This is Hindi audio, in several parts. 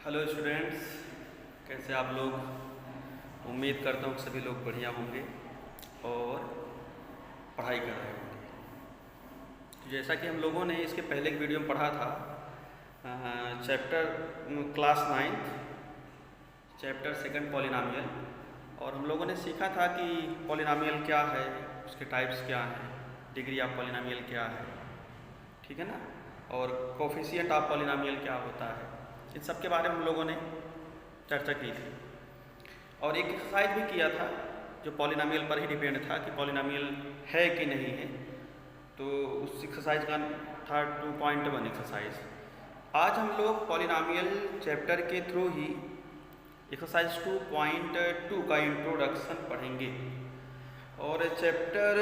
हेलो स्टूडेंट्स, कैसे आप लोग। उम्मीद करता हूँ कि सभी लोग बढ़िया होंगे और पढ़ाई कर रहे होंगे। तो जैसा कि हम लोगों ने इसके पहले एक वीडियो में पढ़ा था, chapter class 9 chapter second polynomial, और हम लोगों ने सीखा था कि पॉलिनॉमियल क्या है, उसके टाइप्स क्या हैं, डिग्री ऑफ पॉलिनॉमियल क्या है, ठीक है ना, और कोफिशिएंट ऑफ पॉलिनॉमियल क्या होता है। इन सब के बारे में हम लोगों ने चर्चा की थी और एक एक्सरसाइज भी किया था जो पॉलिनॉमियल पर ही डिपेंड था कि पॉलिनॉमियल है कि नहीं है। तो उस एक्सरसाइज का था 2.1 एक्सरसाइज। आज हम लोग पॉलिनॉमियल चैप्टर के थ्रू ही एक्सरसाइज 2.2 का इंट्रोडक्शन पढ़ेंगे। और चैप्टर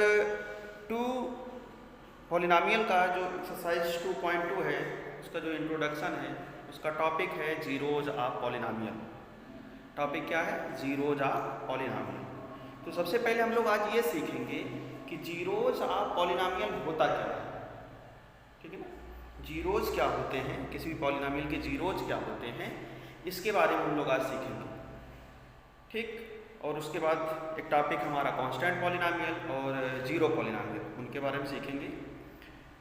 2 पॉलिनॉमियल का जो एक्सरसाइज 2.2 है उसका जो इंट्रोडक्शन है, उसका टॉपिक है जीरोज ऑफ पॉलिनॉमियल। टॉपिक क्या है? Zeros of polynomial. तो सबसे पहले हम लोग आज ये सीखेंगे कि जीरोज ऑफ पॉलिनॉमियल होता क्या है, ठीक है ना। जीरोज क्या होते हैं, किसी भी पॉलिनॉमियल के जीरोज क्या होते हैं, इसके बारे में हम लोग आज सीखेंगे, ठीक। और उसके बाद एक टॉपिक हमारा कांस्टेंट पॉलिनॉमियल और जीरो पॉलिनॉमियल, उनके बारे में सीखेंगे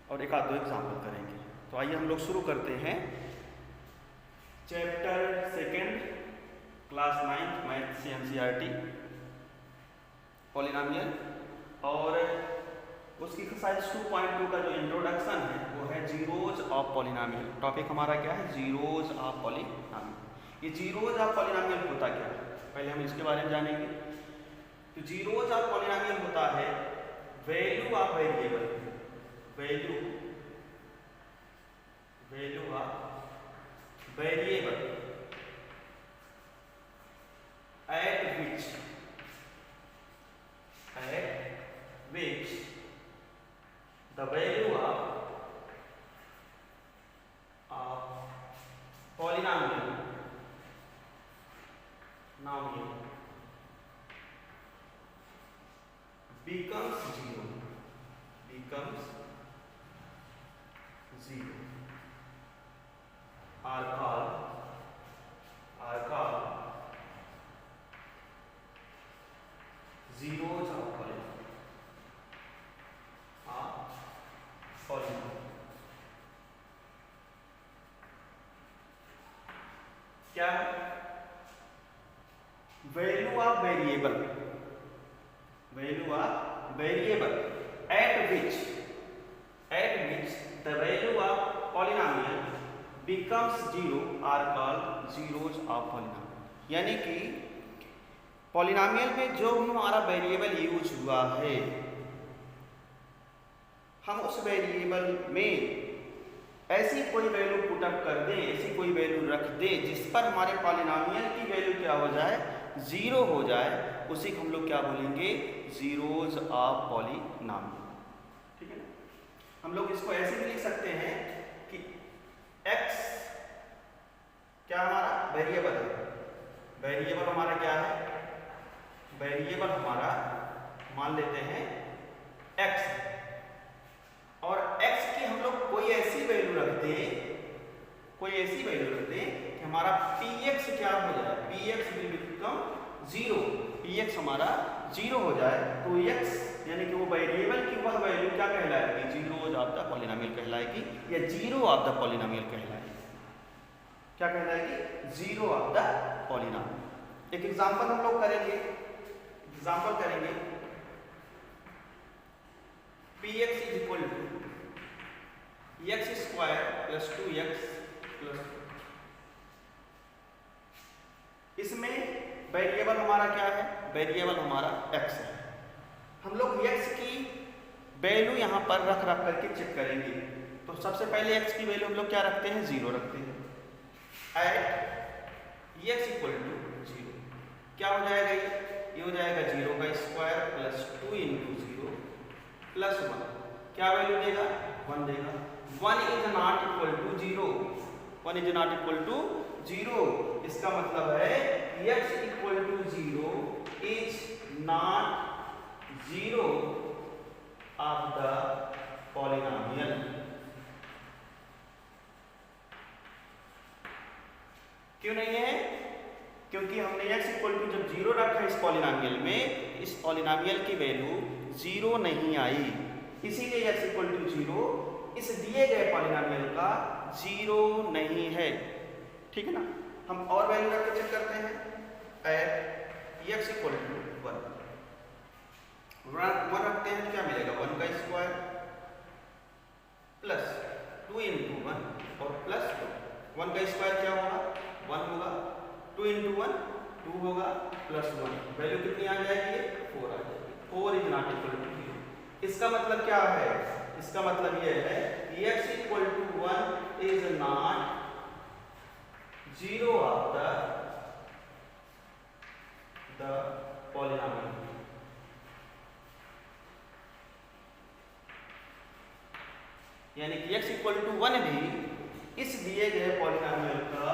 और एक आध दो एग्जाम्पल करेंगे। तो आइए हम लोग शुरू करते हैं चैप्टर सेकेंड क्लास 9 मैथ से एनसीईआरटी पॉलिनॉमियल, और उसकी एक्सरसाइज 2.2 का जो इंट्रोडक्शन है वो है जीरोज ऑफ पॉलिनॉमियल। टॉपिक हमारा क्या है? Zeros of polynomial. ये जीरोज ऑफ पॉलिनॉमियल होता क्या है, पहले हम इसके बारे में जानेंगे। तो जीरोज ऑफ पॉलिनॉमियल होता है value of variable, value of variable at which the value of polynomial becomes zero are called zeros of polynomial। क्या है? Value of variable at which the value of polynomial becomes zero are called zeros of polynomial। यानी कि पॉलिनॉमियल में जो भी हमारा वेरिएबल यूज हुआ है, हम उस वेरिएबल में ऐसी कोई वैल्यू पुटअप कर दें, ऐसी कोई वैल्यू रख दें जिस पर हमारे पॉलिनॉमियल की वैल्यू क्या हो जाए? जीरो हो जाए, उसी को हम लोग क्या बोलेंगे? जीरोज ऑफ पॉलिनॉमियल, ठीक है ना। हम लोग इसको ऐसे भी लिख सकते हैं कि x क्या हमारा वेरिएबल है, वेरिएबल हमारा क्या है? वेरिएबल हमारा मान लेते हैं x, और x की हम लोग कोई ऐसी वैल्यू रख दें कि हमारा px क्या हो जाए? px will become zero, px हमारा जीरो हो जाए तो x यानी कि वो वेरिएबल की वह वैल्यू क्या कहलाएगी? जीरोज ऑफ द पॉलिनॉमियल कहलाएगी, या जीरो ऑफ द पॉलिनॉमियल कहलाएगी। क्या कहलाएगी? Zero of the polynomial. एक एग्जांपल हम लोग करेंगे, px is equal to x square plus 2x plus, इसमें वेरिएबल हमारा क्या है? वेरिएबल हमारा x है। हम लोग x की वैल्यू यहाँ पर रख करके चेक करेंगे। तो सबसे पहले x की वैल्यू हम लोग क्या रखते हैं? जीरो रखते हैं। At x equal to zero क्या हो जाएगा? ये हो जाएगा जीरो का square plus 2 into zero plus 1, क्या वैल्यू देगा? 1 देगा। 1 is not equal to zero, इसका मतलब है x equal to zero is not zero of the polynomial. क्यों नहीं है? क्योंकि हमने x इक्वल टू जब 0 रखा इस पॉलिनोमियल में, इस पॉलिनोमियल की वैल्यू 0 नहीं आई, इसीलिए x इक्वल टू 0 इस दिए गए पॉलिनोमियल का 0 नहीं है। ठीक है ना? हम और वैल्यू रख के चेक करते हैं। एट x इक्वल टू 1 रखते हैं तो क्या मिलेगा? 1 का स्क्वायर प्लस 2 इंटू 1 और प्लस 2। 1 का स्क्वायर क्या होगा? 1 होगा। 2 इंटू 1 2 होगा प्लस 1, वैल्यू कितनी आ जाएगी? 4 आ जाएगी। 4 इज नॉट इक्वल टू 0। इसका मतलब क्या है? इसका मतलब यह है कि x equal to 1 is not 0 of the polynomial. यानी कि x इक्वल टू 1 भी इस दिए गए पॉलिनोमियल का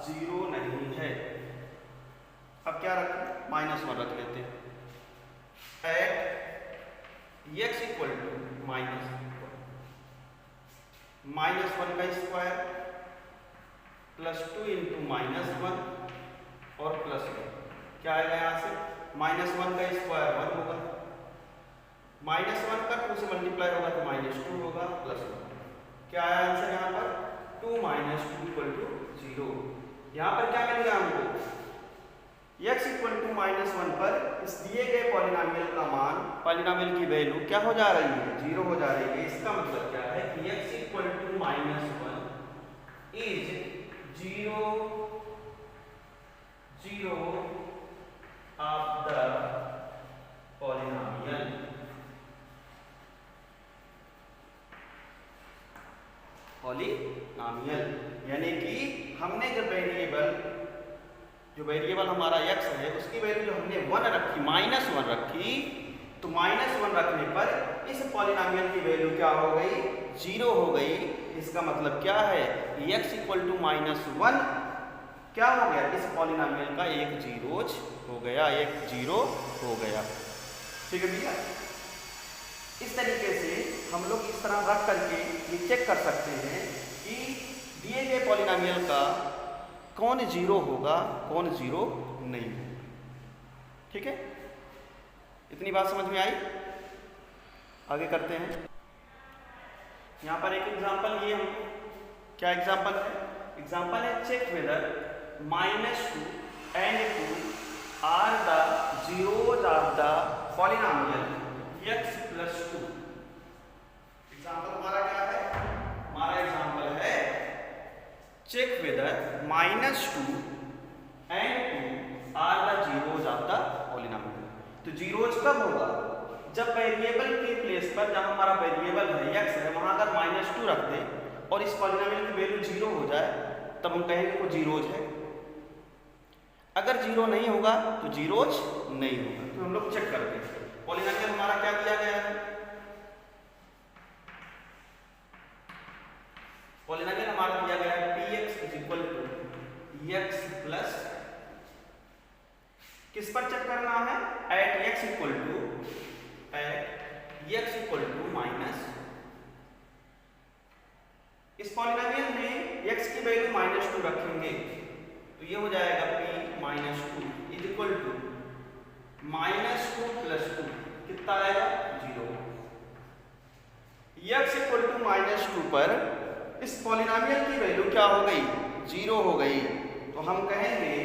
0 नहीं है। अब क्या रखें? -1 रख लेते हैं। एट x इक्वल टू -1 का स्क्वायर प्लस 2 इंटू -1 और प्लस 1, क्या आएगा यहाँ से? -1 का स्क्वायर 1 होगा, -1 का 2 से मल्टीप्लाई होगा तो -2 होगा प्लस 1। क्या आया आंसर यहाँ पर? 2 - 2 इक्वल टू 0। यहाँ पर क्या मिलेगा हमको? x इक्वल टू -1 पर इस दिए गए पॉलिनोमियल का मान, पॉलिनोमियल की वैल्यू क्या हो जा रही है? 0 हो जा रही है। इसका मतलब क्या है कि x equal to -1 is 0 of the polynomial. Polynomial यानी कि हमने जब वेरिएबल हमारा x है उसकी वैल्यू जो हमने 1 रखी, -1 रखी, तो -1 रखने पर इस पॉलिनोमियल की वैल्यू क्या हो गई? 0 हो गई। इसका मतलब क्या है? x इक्वल टू -1 क्या हो गया? इस पॉलिनोमियल का एक 0 हो गया, एक 0 हो गया। ठीक है भैया? इस तरीके से हम लोग इस तरह रख करके ये चेक कर सकते हैं कि दिए गए पॉलिनोमियल का कौन 0 होगा, कौन 0 नहीं होगा। ठीक है? इतनी बात समझ में आई? आगे करते हैं। यहाँ पर एक एग्जांपल लिए हम, क्या एग्जांपल है? एग्जांपल है check whether -2 and 2 are the zeros of the polynomial x plus 2। Example हमारा क्या है? हमारा एग्जांपल है check whether -2 and 2 are the zeros of the polynomial. तो जीरोज कब होगा? जब वेरिएबल के प्लेस पर, जब हमारा वेरिएबल है x है, वहां अगर -2 रख दे और इस पॉलिनोमियल की वैल्यू 0 हो जाए तब हम कहेंगे वो जीरोज है। अगर 0 नहीं होगा तो जीरोज नहीं होगा। तो हम लोग चेक करते हैं। पॉलिनोमियल हमारा क्या दिया गया है? पॉलिनोमियल हमारा दिया गया है px is equal to x plus, किस पर चेक करना है? At x equal to minus, इस पॉलिनोमियल में x की वैल्यू -2 रखेंगे तो ये हो जाएगा p -2 is equal to -2 plus 2, कितना आएगा? 0। x इक्वल टू -2 पर इस पॉलिनोमियल की वैल्यू क्या हो गई? 0 हो गई। तो हम कहेंगे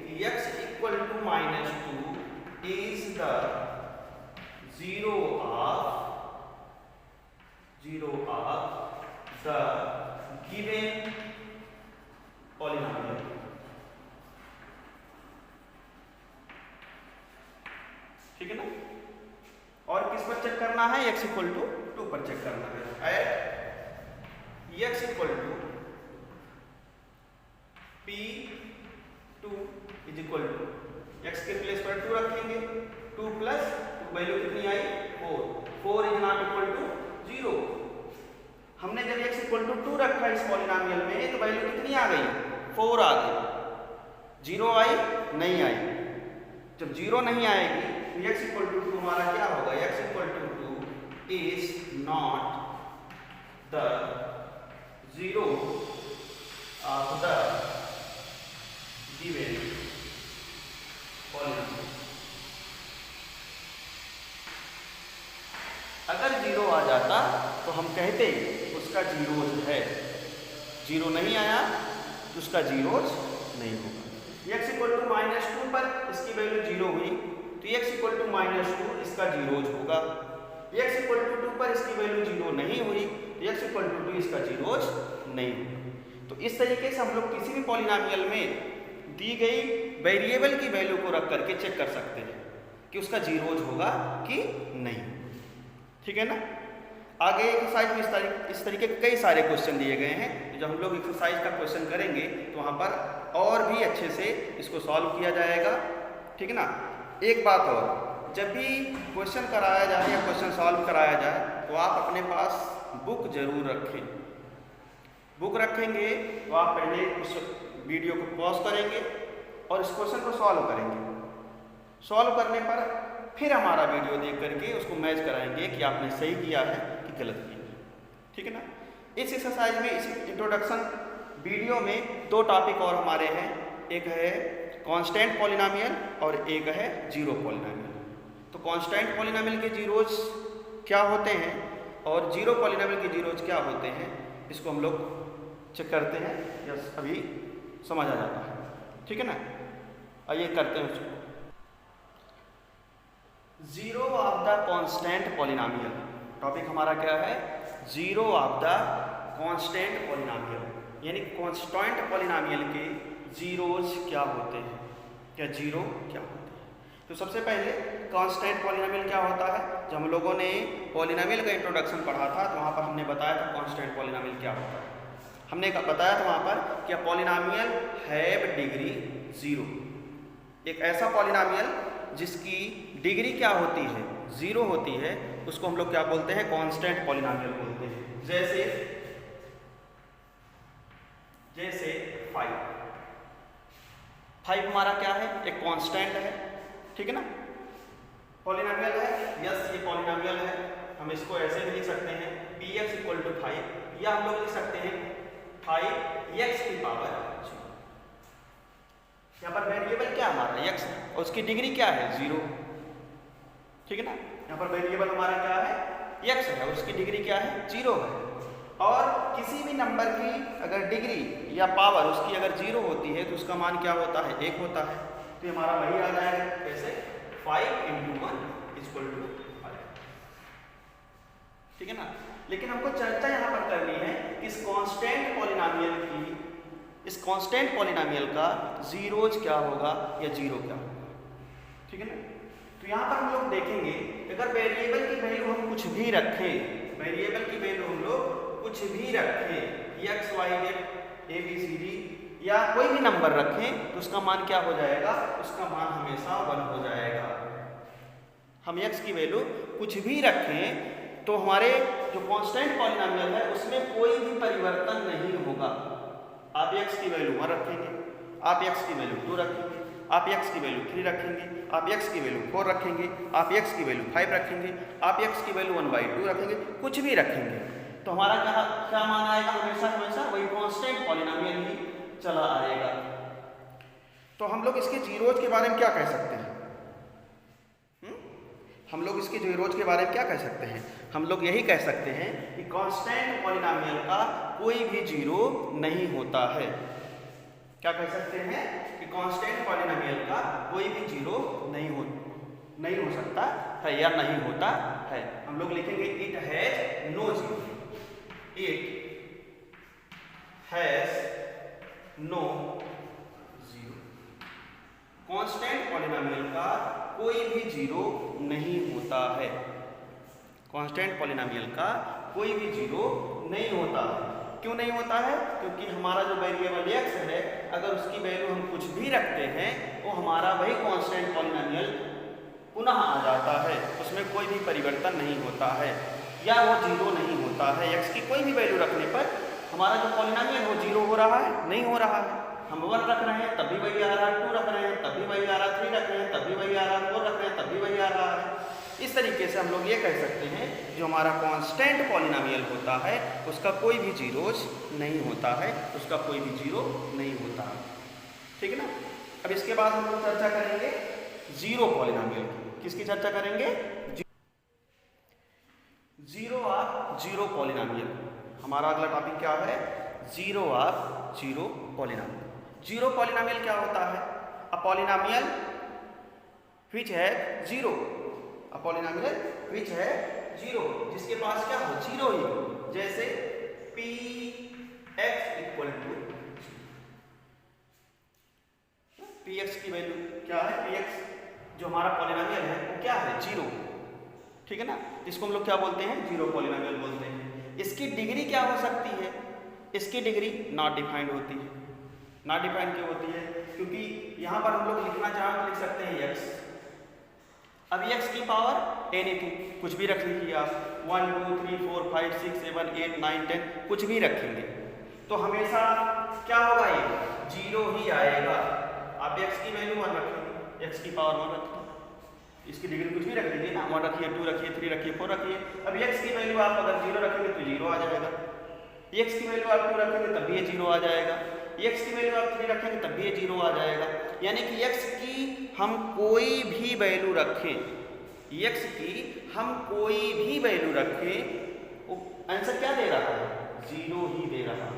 कि x equal to -2 is the 0 of the given polynomial. ठीक है ना? और किस पर चेक करना है? x इक्वल टू 2 पर चेक करना है। At x equal to p2 is equal to, x के प्लेस पर 2 रखेंगे, 2 प्लस 2 वैल्यू कितनी आई? 4 इज नॉट इक्वल टू 0। हमने जब x इक्वल टू 2 रखा इस पॉलिनोमियल में तो वैल्यू कितनी आ गई? 4 आ गई। 0 आई? नहीं आई। जब 0 नहीं आएगी तो x इक्वल टू 2 हमारा क्या होगा? x equal to 2 is not the 0 of the कहते उसका जीरोज है, जीरो नहीं आया तो उसका जीरोज नहीं होगा। x इक्वल टू -2 पर इसकी वैल्यू 0 हुई तो x इक्वल टू -2 इसका जीरोज होगा। x इक्वल टू 2 पर इसकी वैल्यू 0 नहीं हुई तो x इक्वल टू 2 इसका जीरोज नहीं होगा। तो इस तरीके से हम लोग किसी भी पॉलिनॉमियल में दी गई वेरिएबल की वैल्यू को रख करके चेक कर सकते हैं कि उसका जीरोज होगा कि नहीं। ठीक है ना। आगे एक्सरसाइज में इस तरीके के कई सारे क्वेश्चन दिए गए हैं। जब हम लोग एक्सरसाइज का क्वेश्चन करेंगे तो वहाँ पर और भी अच्छे से इसको सॉल्व किया जाएगा। ठीक है ना। एक बात और, जब भी क्वेश्चन कराया जाए या क्वेश्चन सॉल्व कराया जाए तो आप अपने पास बुक जरूर रखें। बुक रखेंगे तो आप पहले उस वीडियो को पॉज करेंगे और इस क्वेश्चन को सॉल्व करेंगे। सॉल्व करने पर फिर हमारा वीडियो देख करके उसको मैच कराएंगे कि आपने सही किया है कि गलत किया है। ठीक है ना। इस एक्सरसाइज में, इस इंट्रोडक्शन वीडियो में दो टॉपिक और हमारे हैं। एक है कांस्टेंट पॉलिनॉमियल और एक है जीरो पॉलिनॉमियल। तो कांस्टेंट पॉलिनॉमियल के जीरोज क्या होते हैं और जीरो पॉलिनॉमियल के जीरोज क्या होते हैं, इसको हम लोग चेक करते हैं या अभी समझ आ जाता है। ठीक है ना। आइए करते हैं उसको। Zero of the constant polynomial, topic हमारा क्या है, zero of the constant polynomial, यानी कांस्टेंट पॉलिनॉमियल के जीरोज क्या होते हैं या जीरो क्या होते हैं। तो सबसे पहले कांस्टेंट पॉलिनॉमियल क्या होता है। जब हम लोगों ने पॉलिनॉमियल का इंट्रोडक्शन पढ़ा था तो वहाँ पर हमने बताया था कांस्टेंट पॉलिनॉमियल क्या होता है। हमने बताया था वहाँ पर कि पॉलिनॉमियल हैव डिग्री 0, एक ऐसा पॉलिनॉमियल जिसकी डिग्री क्या होती है, 0 होती है, उसको हम लोग क्या बोलते हैं, कांस्टेंट पॉलिनॉमियल बोलते हैं। जैसे 5 हमारा क्या है, एक कांस्टेंट है। ठीक है ना। पॉलिनॉमियल है, यस ये पॉलिनॉमियल है। हम इसको ऐसे भी लिख सकते हैं px इक्वल टू 5, या हम लोग लिख सकते हैं 5x की पावर 0। यहाँ पर वेरिएबल क्या हमारा x है और उसकी डिग्री क्या है, 0। ठीक है ना। यहाँ पर वेरिएबल हमारा क्या है, x है और उसकी डिग्री क्या है, 0 है। और किसी भी नंबर की अगर डिग्री या पावर उसकी अगर 0 होती है तो उसका मान क्या होता है, 1 होता है। तो हमारा वही आ जाएगा, कैसे, 5 × 1 = 5। ठीक है ना। लेकिन हमको चर्चा यहाँ पर करनी है इस कांस्टेंट पॉलिनॉमियल की, इस कांस्टेंट पॉलिनॉमियल का जीरोज क्या होगा या जीरो क्या होगा। ठीक है ना। तो यहाँ पर हम लोग देखेंगे अगर वेरिएबल की वैल्यू हम कुछ भी रखें, वेरिएबल की वैल्यू हम लोग कुछ भी रखें, x y z a b c d या कोई भी नंबर रखें तो उसका मान क्या हो जाएगा, उसका मान हमेशा 1 हो जाएगा। हम x की वैल्यू कुछ भी रखें तो हमारे जो कांस्टेंट पॉलिनॉमियल है उसमें कोई भी परिवर्तन नहीं होगा। आप x की वैल्यू 1 रखेंगे, आप x की वैल्यू 2 रखेंगे, आप x की वैल्यू 3 रखेंगे, आप x की वैल्यू 4 रखेंगे, आप x की वैल्यू 5 रखेंगे, आप x की वैल्यू 1/2 रखेंगे, कुछ भी रखेंगे तो हमारा क्या मान आएगा, हमेशा वही कांस्टेंट पॉलिनॉमियल ही चला आएगा। तो हम लोग इसके जीरोज के बारे में क्या कह सकते हैं, हम लोग इसके जीरोज के बारे में क्या कह सकते हैं, हम लोग यही कह सकते हैं कि कांस्टेंट पॉलिनॉमियल का कोई भी जीरो नहीं होता है। क्या कह सकते हैं कि कांस्टेंट पॉलिनॉमियल का कोई भी जीरो नहीं हो सकता है या नहीं होता है। हम लोग लिखेंगे it has no zero, it has no zero. Constant polynomial का कोई भी जीरो नहीं होता है, कांस्टेंट पॉलिनॉमियल का कोई भी जीरो नहीं होता है। क्यों नहीं होता है, क्योंकि हमारा जो वेरिएबल x है अगर उसकी वैल्यू हम कुछ भी रखते हैं वो हमारा वही कांस्टेंट पॉलिनॉमियल पुनः आ जाता है, उसमें कोई भी परिवर्तन नहीं होता है या वो जीरो नहीं होता है। x की कोई भी वैल्यू रखने पर हमारा जो पॉलिनॉमियल वो जीरो हो रहा है, नहीं हो रहा है। हम 1 रख रहे हैं तब भी वही आ रहा है, 2 रख रहे हैं तब भी वही आ रहा है, 3 रख रहे हैं तब भी वही आ रहा है, 4 रख रहे हैं तब भी वही आ रहा है। इस तरीके से हम लोग ये कह सकते हैं जो हमारा कांस्टेंट पॉलिनॉमियल होता है उसका कोई भी जीरोज नहीं होता है, उसका कोई भी जीरो नहीं होता है। ठीक है ना। अब इसके बाद हम लोग चर्चा करेंगे जीरो पॉलिनॉमियल की। किसकी चर्चा करेंगे, जीरो ऑफ जीरो पॉलिनोमियल। हमारा अगला टॉपिक क्या है? Zero of zero polynomial. Zero polynomial क्या होता है? अ पॉलिनोमियल व्हिच है जीरो, अ पॉलिनोमियल व्हिच है जीरो, जिसके पास क्या हो? जीरो ही हो। जैसे p x equal to p x की वैल्यू क्या है? पी एक्स जो हमारा पॉलिनोमियल है वो क्या है? जीरो। ठीक है ना? इसको हम लोग क्या बोलते हैं? जीरो पॉलिनोमियल बोलते हैं। इसकी डिग्री क्या हो सकती है? इसकी डिग्री नॉट डिफाइंड होती है। नॉट डिफाइंड क्यों होती है? क्योंकि यहाँ पर हम लोग लिखना चाहें तो लिख सकते हैं एक्स। अब एक्स की पावर एनीथिंग, कुछ भी रख लीजिए आप, 1 2 3 4 5 6 7 8 9 10 कुछ भी रखेंगे तो हमेशा क्या होगा? ये जीरो ही आएगा। आप एक्स की वैल्यू 1 रखेंगे, एक्स की पावर 1 रखिए, इसकी डिग्री कुछ भी रख लीजिए ना, 1 रखिए, 2 रखिए, 3 रखिए, 4 रखिए। अब एक्स की वैल्यू आप अगर जीरो रखेंगे तो जीरो आ जाएगा। एक्स की वैल्यू आप 2 रखेंगे तब भी ये जीरो आ जाएगा। एक्स की वैल्यू आप 3 रखेंगे तब भी ये जीरो आ जाएगा। यानी कि एक्स की हम कोई भी वैल्यू रखें, एक्स की हम कोई भी वैल्यू रखें, वो आंसर क्या दे रहा है? जीरो ही दे रहा है।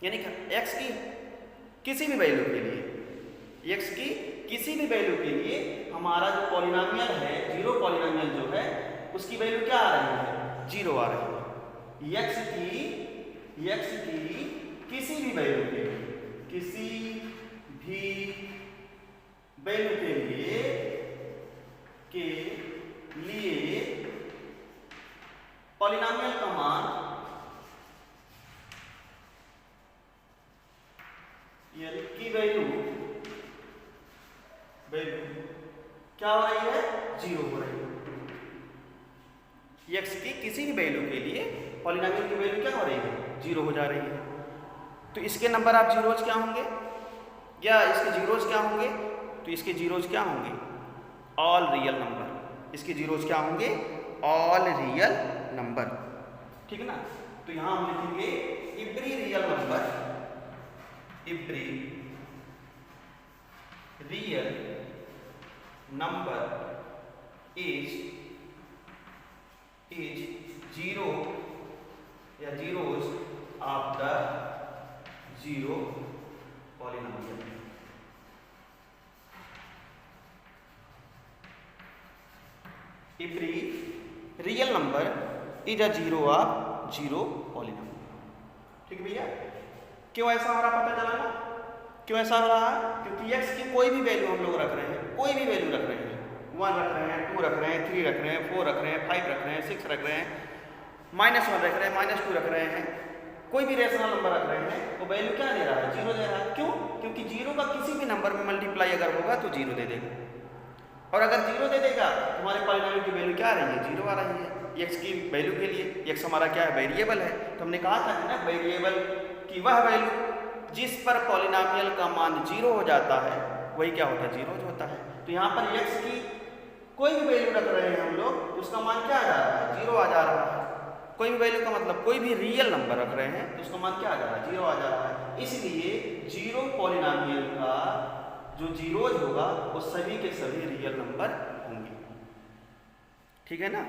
यानी कि एक्स की किसी भी वैल्यू के लिए, एक्स की किसी भी वैल्यू के लिए हमारा जो पॉलिनोमियल है, जीरो पॉलिनोमियल जो है, उसकी वैल्यू क्या आ रही है? जीरो आ रही है। एक्स की किसी भी वैल्यू के लिए, किसी भी वैल्यू के लिए पॉलिनोमियल का मान यानी की वैल्यू क्या हो रही है? जीरो हो रही है। एक्स की किसी भी वैल्यू के लिए पॉलिनोमियल की वैल्यू क्या हो रही है? जीरो हो जा रही है। तो इसके नंबर आप जीरोज क्या होंगे, या इसके जीरोज क्या होंगे? तो इसके जीरोज क्या होंगे? All real number. इसके जीरोज क्या होंगे? All real number. ठीक है ना? तो यहां हम लिखेंगे every real number, every real number is zero या zeros of the zero polynomial. Every real number is a zero of zero polynomial. ठीक है भैया? क्यों ऐसा हो रहा पता चला ना? क्यों ऐसा हो रहा है? क्योंकि एक्स की कोई भी वैल्यू हम लोग रख रहे हैं, कोई भी वैल्यू रख रहे हैं, 1 रख रहे हैं, 2 रख रहे हैं, 3 रख रहे हैं, 4 रख रहे हैं, 5 रख रहे हैं, 6 रख रहे हैं, -1 रख रहे हैं, -2 रख रहे हैं, कोई भी रेशनल नंबर रख रहे हैं, वो वैल्यू क्या दे रहा है? जीरो दे रहा है। क्यों? क्योंकि जीरो का किसी भी नंबर में मल्टीप्लाई अगर होगा तो जीरो दे देगा, और अगर जीरो दे देगा तो हमारे पॉलिनोमियल की वैल्यू क्या आ रही है? जीरो आ रही है। एक्स की वैल्यू के लिए, एक्स हमारा क्या है? वेरिएबल है। तो हमने कहा था ना, वेरिएबल की वह वैल्यू जिस पर पॉलिनोमियल का मान जीरो हो जाता है वही क्या होता है? जीरो होता है। तो यहाँ पर एक्स की कोई भी वैल्यू रख रहे हैं हम लोग, उसका मान क्या आ जा रहा है? जीरो आ जा रहा है। कोई भी वैल्यू का मतलब कोई भी रियल नंबर रख रहे हैं तो उसका मान क्या आ जा रहा है? जीरो आ जा रहा है। इसलिए जीरो पॉलिनोमियल का जो जीरोज होगा वो सभी के सभी रियल नंबर होंगे। ठीक है ना?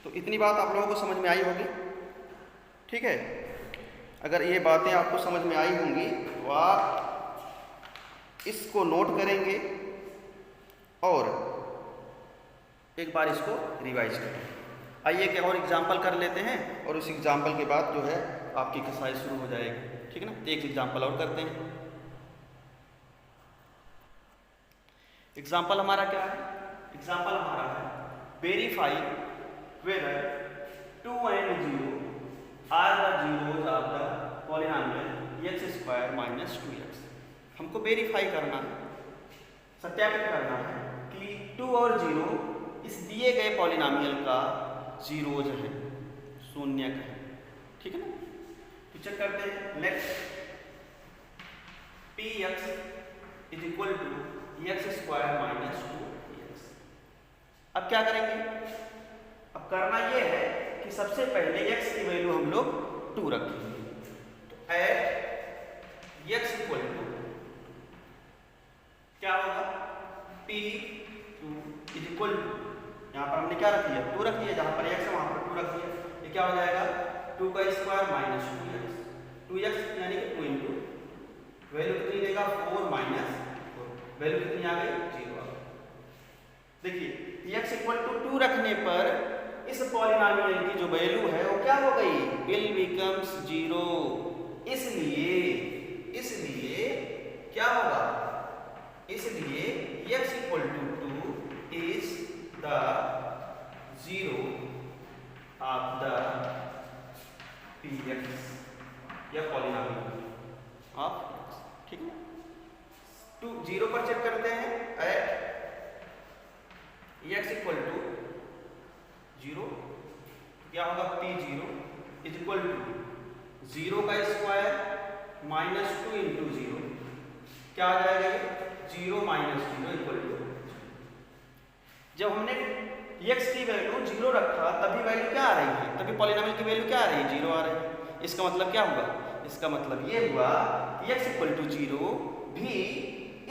तो इतनी बात आप लोगों को समझ में आई होगी। ठीक है? अगर ये बातें आपको समझ में आई होंगी तो आप इसको नोट करेंगे और एक बार इसको रिवाइज करें। आइए एक और एग्जाम्पल कर लेते हैं और उस एग्जाम्पल के बाद जो है आपकी एक्सरसाइज शुरू हो जाएगी। ठीक है ना? एक एग्जाम्पल और करते हैं। एग्जाम्पल हमारा क्या है? एग्जाम्पल हमारा है verify whether 2 and 0 are the zeros of the polynomial x square minus 2x। हमको वेरीफाई करना है, सत्यापित करना है कि 2 और 0 इस दिए गए पॉलिनोमियल का जीरोज है, शून्यक है। ठीक है ना? तो चेक करते हैं। Let p x is equal to x square minus 2x। अब क्या करेंगे? अब करना यह है कि सबसे पहले x की वैल्यू हम लोग 2 रखेंगे। तो एट एक्स इक्वल टू क्या होगा? P2 इज इक्वल टू, यहां पर हमने क्या रख लिया 2 रख लिया, जहाँ पर x है वहाँ पर 2 रख लिया। ये क्या हो जाएगा 2 का स्क्वायर माइनस 2x यानी कि 2 इंटू वैल्यू कितनी देगा 4 माइनस 4, वैल्यू कितनी आ गई 0 आ गई। देखिए x इक्वल टू 2 रखने पर इस पॉलिनोमियल की जो वैल्यू है वो क्या हो गई विल बिकम्स 0। इसलिए क्या होगा, इसलिए x equal to 2 is the 0 of the px या पॉलिनोमियल ऑफ x। ठीक है, 2 0 पर चेक करते हैं एट x इक्वल टू 0, क्या होगा p0 इज इक्वल टू 0 का स्क्वायर माइनस 2 इंटू 0, क्या आ जाएगा 0 माइनस 0 इक्वल टू। जब हमने x की वैल्यू 0 रखा तभी वैल्यू क्या आ रही है, तभी पॉलिनोमियल की वैल्यू क्या आ रही है 0 आ रही है। इसका मतलब क्या हुआ, इसका मतलब ये हुआ कि x इक्वल टू 0 भी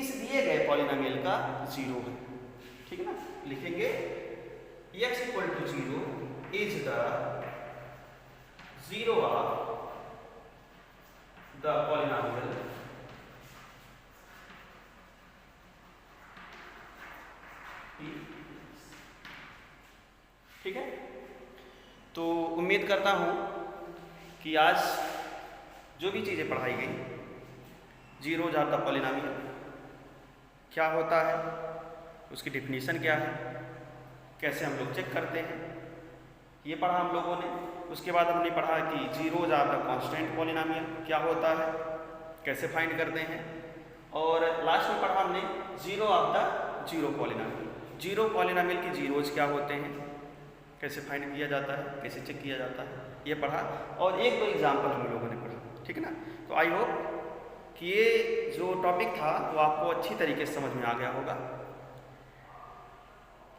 इस दिए गए पॉलिनोमियल का 0 है। ठीक है ना, लिखेंगे x equal to 0 is the 0 of the polynomial ठीक है। तो उम्मीद करता हूँ कि आज जो भी चीज़ें पढ़ाई गई, जीरोज ऑफ द पॉलिनोमियल क्या होता है, उसकी डिफिनीशन क्या है, कैसे हम लोग चेक करते हैं, ये पढ़ा हम लोगों ने। उसके बाद हमने पढ़ा कि zeros of the constant polynomial क्या होता है, कैसे फाइंड करते हैं, और लास्ट में पढ़ा हमने zero of the zero polynomial, zero polynomial की जीरोज क्या होते हैं, कैसे फाइंड किया जाता है, कैसे चेक किया जाता है, ये पढ़ा। और एक दो एग्जाम्पल हम लोगों ने पढ़ा। ठीक है ना, तो आई होप कि ये जो टॉपिक था वो आपको अच्छी तरीके से समझ में आ गया होगा।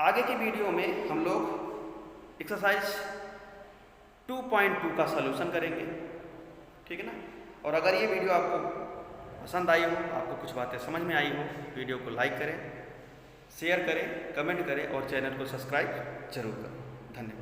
आगे की वीडियो में हम लोग एक्सरसाइज 2.2 का सलूशन करेंगे। ठीक है ना, और अगर ये वीडियो आपको पसंद आई हो, आपको कुछ बातें समझ में आई हो, वीडियो को लाइक करें, शेयर करें, कमेंट करें और चैनल को सब्सक्राइब जरूर करें। धन्यवाद।